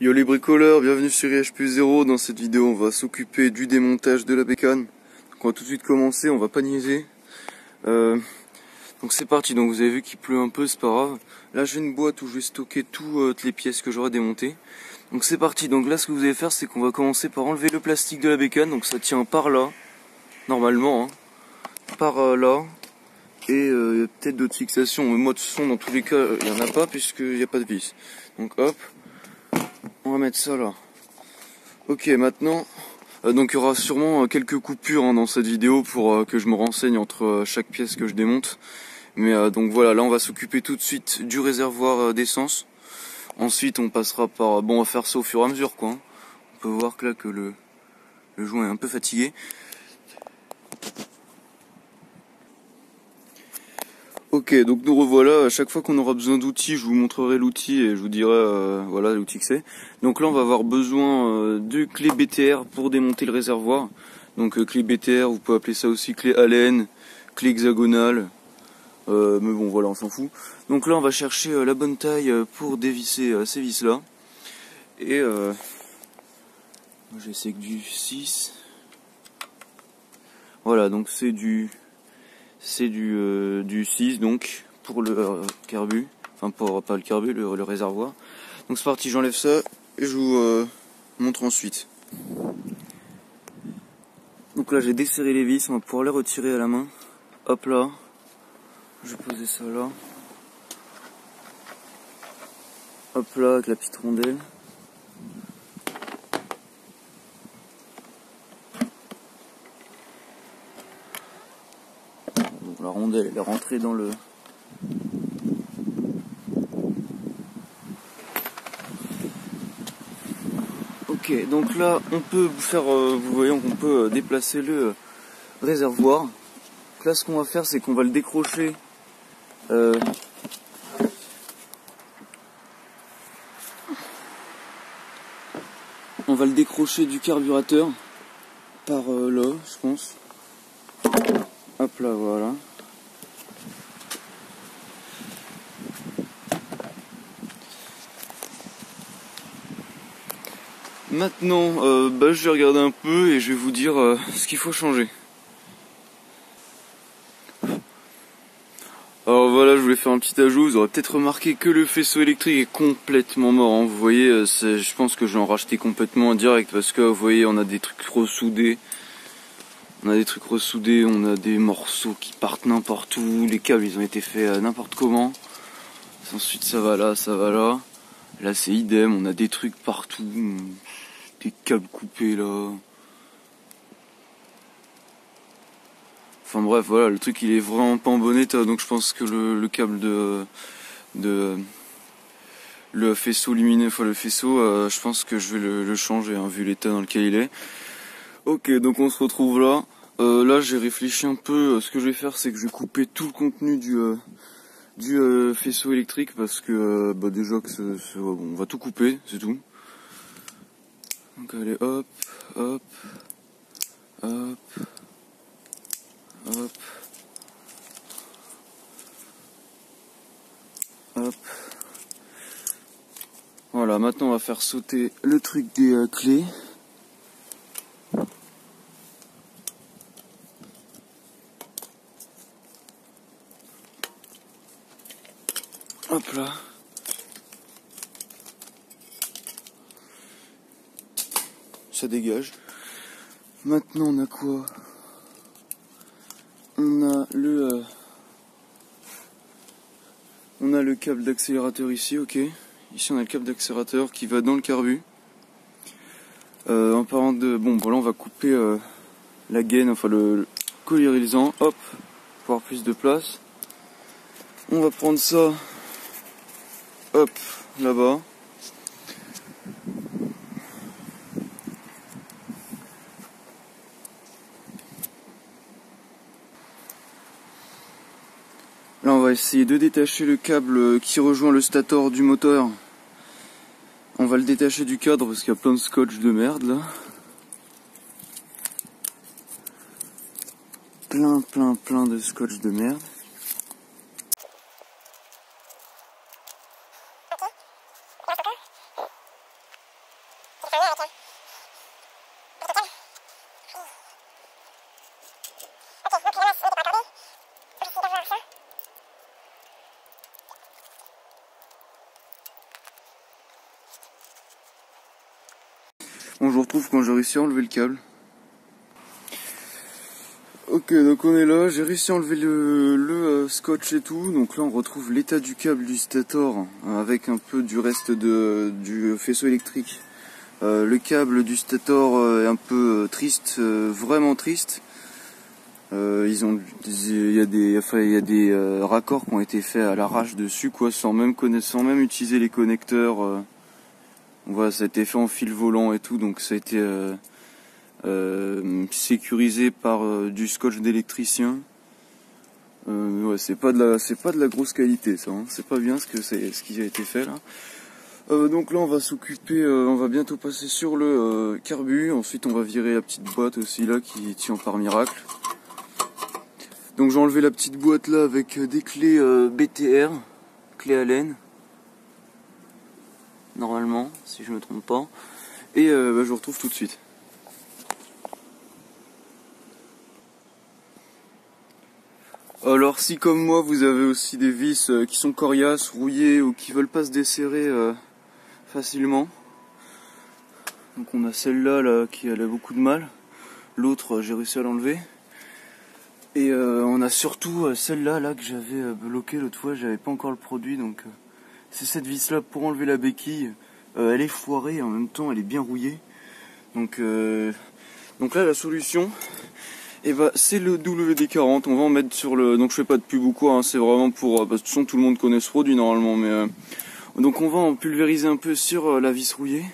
Yo les bricoleurs, bienvenue sur IH+0. Dans cette vidéo on va s'occuper du démontage de la bécane. Donc on va tout de suite commencer, on va pas niaiser. Donc c'est parti, donc vous avez vu qu'il pleut un peu, c'est pas grave. Là j'ai une boîte où je vais stocker toutes les pièces que j'aurai démontées. Donc c'est parti, donc là ce que vous allez faire c'est qu'on va commencer par enlever le plastique de la bécane. Donc ça tient par là, normalement, hein, par là. Et il y a peut-être d'autres fixations, mais moi de toute façon dans tous les cas il n'y en a pas puisqu'il n'y a pas de vis. Donc hop, on va mettre ça là. Ok, maintenant, donc il y aura sûrement quelques coupures dans cette vidéo pour que je me renseigne entre chaque pièce que je démonte. Mais donc voilà, là on va s'occuper tout de suite du réservoir d'essence. Ensuite on passera par, bon on va faire ça au fur et à mesure quoi. On peut voir que là que le joint est un peu fatigué. Ok, donc nous revoilà. À chaque fois qu'on aura besoin d'outils, je vous montrerai l'outil et je vous dirai voilà l'outil que c'est. Donc là on va avoir besoin de clés BTR pour démonter le réservoir. Donc clé BTR, vous pouvez appeler ça aussi clé Allen, clé hexagonale. Mais bon voilà, on s'en fout. Donc là on va chercher la bonne taille pour dévisser ces vis là. Et j'ai essayé que du 6. Voilà, donc c'est du 6 donc pour le carbu, enfin pour pas le carbu, le réservoir. Donc c'est parti, j'enlève ça et je vous montre ensuite. Donc là j'ai desserré les vis, on va pouvoir les retirer à la main. Hop là, je vais poser ça là. Hop là avec la petite rondelle. Donc la rondelle elle est rentrée dans le... Ok, donc là on peut faire, vous voyez, on peut déplacer le réservoir. Donc là ce qu'on va faire c'est qu'on va le décrocher on va le décrocher du carburateur par là je pense. Hop là, voilà. Maintenant, je vais regarder un peu et je vais vous dire ce qu'il faut changer. Alors voilà, je voulais faire un petit ajout. Vous aurez peut-être remarqué que le faisceau électrique est complètement mort. Hein. Vous voyez, je pense que je vais en racheter complètement en direct parce que vous voyez, on a des trucs ressoudés. On a des morceaux qui partent n'importe où. Les câbles, ils ont été faits n'importe comment. Ensuite, ça va là, ça va là. Là, c'est idem. On a des trucs partout. Des câbles coupés là. Enfin bref, voilà, le truc il est vraiment pas en bon état, donc je pense que le câble le faisceau lumineux, enfin le faisceau, je pense que je vais le changer, hein, vu l'état dans lequel il est. Ok, donc on se retrouve là. Là j'ai réfléchi un peu, ce que je vais faire c'est que je vais couper tout le contenu du faisceau électrique parce que déjà que bon, on va tout couper, c'est tout. Donc allez hop, hop, hop. Hop. Hop. Voilà, maintenant on va faire sauter le truc des clés. Hop là. Ça dégage. Maintenant on a quoi? On a le câble d'accélérateur ici, ok. Ici on a le câble d'accélérateur qui va dans le carbu. En parlant de... Bon, voilà, on va couper la gaine, enfin le colliérisant, hop, pour avoir plus de place. On va prendre ça, hop, là-bas. Là on va essayer de détacher le câble qui rejoint le stator du moteur. On va le détacher du cadre parce qu'il y a plein de scotch de merde là. Plein de scotch de merde. Bon, je vous retrouve quand j'ai réussi à enlever le câble. Ok, donc on est là, j'ai réussi à enlever le scotch et tout. Donc là on retrouve l'état du câble du stator avec un peu du reste du faisceau électrique. Le câble du stator est un peu triste, vraiment triste. Il y a des raccords qui ont été faits à l'arrache dessus, quoi, sans même utiliser les connecteurs. Voilà, ça a été fait en fil volant et tout, donc ça a été sécurisé par du scotch d'électricien. Ouais, c'est pas de la grosse qualité, ça. Hein. C'est pas bien ce qui a été fait là. Donc là, on va s'occuper, on va bientôt passer sur le carbu. Ensuite, on va virer la petite boîte aussi là qui tient par miracle. Donc j'ai enlevé la petite boîte là avec des clés BTR, clés Allen. Normalement, si je me trompe pas. Et je vous retrouve tout de suite. Alors si comme moi vous avez aussi des vis qui sont coriaces, rouillées ou qui veulent pas se desserrer facilement. Donc on a celle-là là, qui a beaucoup de mal. L'autre j'ai réussi à l'enlever. Et on a surtout celle-là là, que j'avais bloquée l'autre fois, j'avais pas encore le produit, donc c'est cette vis là pour enlever la béquille. Elle est foirée et en même temps elle est bien rouillée. Donc là la solution, c'est le WD-40. On va en mettre sur le. Donc je fais pas de pub ou quoi, hein, c'est vraiment pour. Parce que de toute façon tout le monde connaît ce produit normalement, mais donc on va en pulvériser un peu sur la vis rouillée.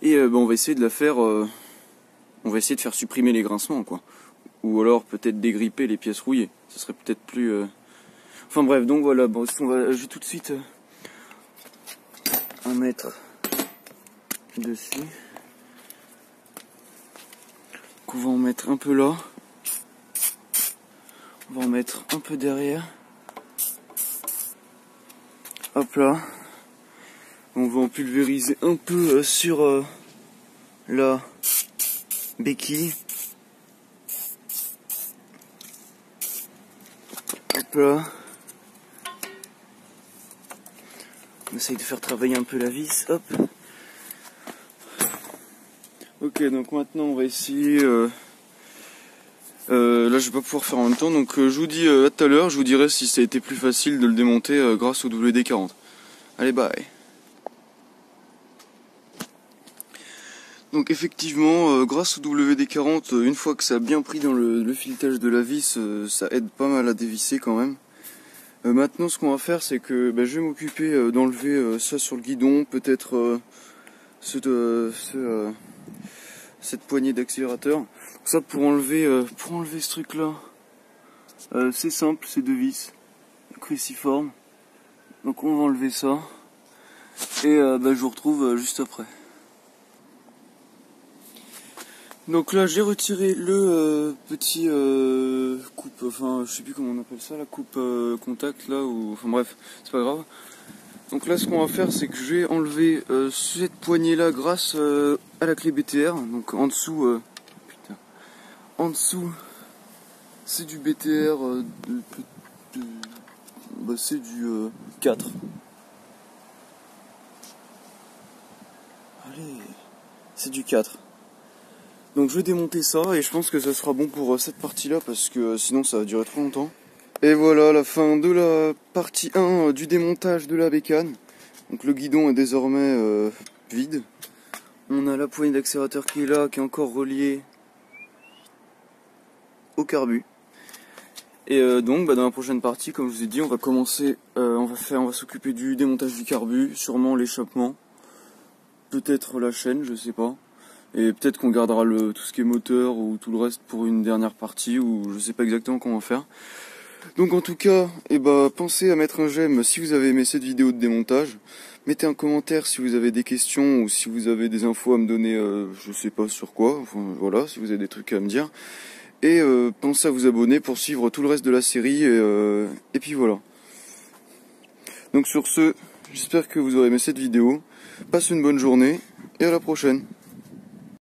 Et on va essayer de la faire. On va essayer de faire supprimer les grincements, quoi. Ou alors peut-être dégripper les pièces rouillées. Ce serait peut-être plus. Enfin bref, donc voilà. Bon, je vais tout de suite en mettre dessus. Donc on va en mettre un peu là. On va en mettre un peu derrière. Hop là. On va en pulvériser un peu sur la béquille. Hop là. On essaye de faire travailler un peu la vis. Hop. Ok, donc maintenant on va essayer. Là je vais pas pouvoir faire en même temps, donc je vous dis à tout à l'heure. Je vous dirai si ça a été plus facile de le démonter grâce au WD-40. Allez, bye. Donc effectivement, grâce au WD-40, une fois que ça a bien pris dans le filetage de la vis, ça aide pas mal à dévisser quand même. Maintenant ce qu'on va faire, c'est que je vais m'occuper d'enlever ça sur le guidon, peut-être cette poignée d'accélérateur. Ça pour enlever ce truc là, c'est simple, c'est deux vis cruciformes. Donc on va enlever ça et je vous retrouve juste après. Donc là j'ai retiré le petit coupe, enfin je sais plus comment on appelle ça, la coupe contact là, ou enfin bref, c'est pas grave. Donc là ce qu'on va faire, c'est que je vais enlever cette poignée là grâce à la clé BTR. Donc en dessous, en dessous c'est du BTR, c'est du 4. Allez, c'est du 4. Donc je vais démonter ça et je pense que ça sera bon pour cette partie là parce que sinon ça va durer trop longtemps. Et voilà la fin de la partie 1 du démontage de la bécane. Donc le guidon est désormais vide. On a la poignée d'accélérateur qui est là, qui est encore reliée au carbu. Et donc dans la prochaine partie, comme je vous ai dit, on va commencer, on va s'occuper du démontage du carbu, sûrement l'échappement, peut-être la chaîne, je sais pas. Et peut-être qu'on gardera tout ce qui est moteur ou tout le reste pour une dernière partie, ou je sais pas exactement comment faire. Donc en tout cas, pensez à mettre un j'aime si vous avez aimé cette vidéo de démontage. Mettez un commentaire si vous avez des questions ou si vous avez des infos à me donner, je sais pas sur quoi, enfin voilà, si vous avez des trucs à me dire. Et pensez à vous abonner pour suivre tout le reste de la série, et puis voilà. Donc sur ce, j'espère que vous aurez aimé cette vidéo. Passez une bonne journée. et à la prochaine.